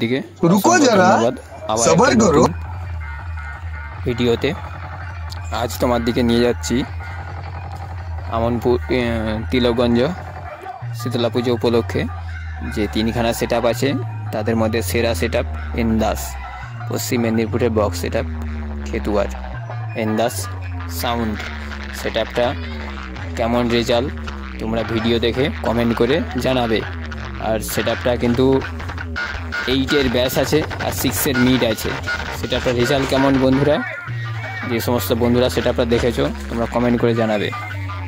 বন্ধুটিকে ধন্যবাদ আবার ভিডিওতে। আজ তোমার দিকে নিয়ে যাচ্ছি আমনপুর তিলকগঞ্জ শীতলা পুজো উপলক্ষে যে তিনখানা সেট আপ আছে, তাদের মধ্যে সেরা সেট আপ এন্দাস পশ্চিম মেদিনীপুরের বক্স সেট আপ খেতুয়ার এন্দাস সাউন্ড। সেট আপটা কেমন রেজাল্ট তোমরা ভিডিও দেখে কমেন্ট করে জানাবে। আর সেট আপটা কিন্তু 8-এর ব্যাস আছে আর 6-এর মিড আছে। সেট আপটার রেজাল্ট কেমন বন্ধুরা, যে সমস্ত বন্ধুরা সেট আপটা দেখেছো তোমরা কমেন্ট করে জানাবে।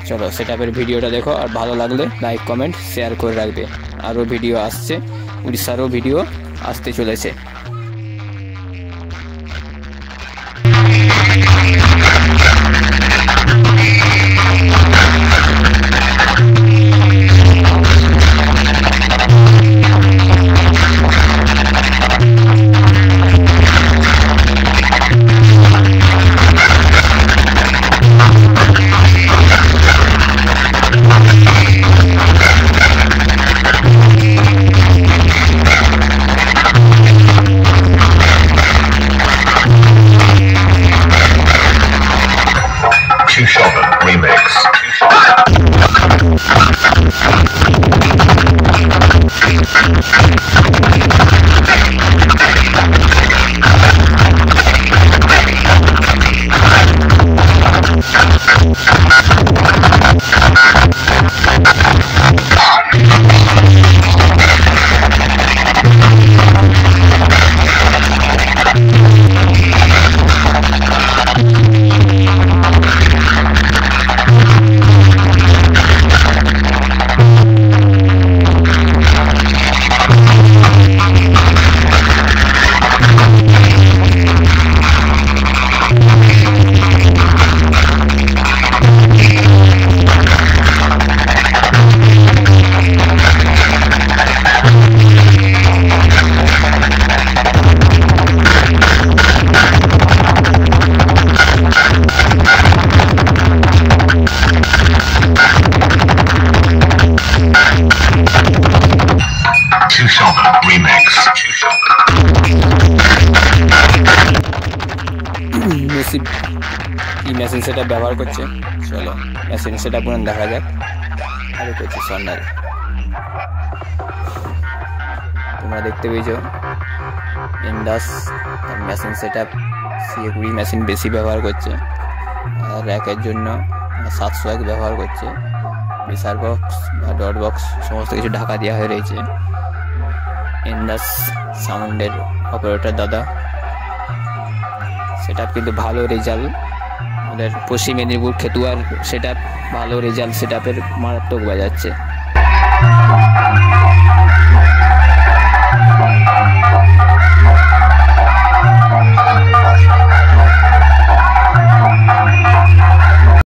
চলো সেট আপের ভিডিওটা দেখো, আর ভালো লাগলে লাইক কমেন্ট শেয়ার করে রাখবে। আরও ভিডিও আসছে, উড়িষ্যারও ভিডিও আসতে চলেছে। মেশিন সেট আপ ব্যবহার করছে। চলো মেশিন সেট আপ দেখা যাক। আরে করছি সন্ন্যাল, তোমরা দেখতে পেয়েছো Indus machine set up CA20 machine বেশি ব্যবহার করছে। আর র্যাকের জন্য 701 ব্যবহার করছে। প্রেসার বক্স বা ডট বক্স সমস্ত কিছু ঢাকা দেওয়া হয়ে রয়েছে। ইন্ডাস সাউন্ডের অপারেটর দাদা। সেট আপ কিন্তু ভালো রেজাল্ট, আমাদের পশ্চিম মেদিনীপুর খেতুয়ার সেট আপ ভালো রেজাল্ট, সেট আপের মারাত্মক বাজাচ্ছে।